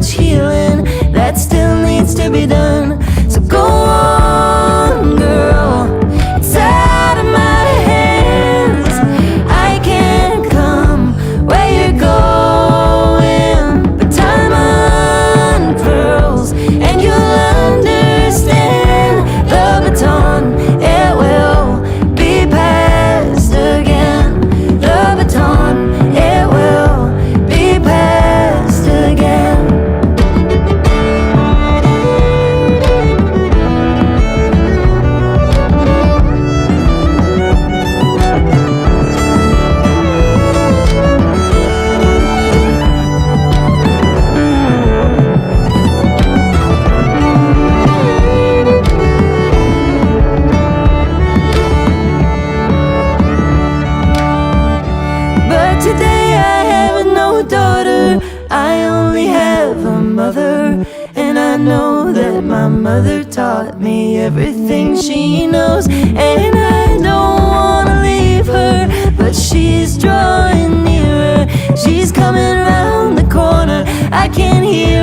much healing that still needs to be done. So go on, girl, it's out of my hands. I can't come where you're going, but time unfurls and you'll understand. The baton, it will be passed again. The baton, it will be passed again. But today I have no daughter, I only have a mother. And I know that my mother taught me everything she knows. And I don't wanna leave her, but she's drawing nearer. She's coming round the corner, I can hear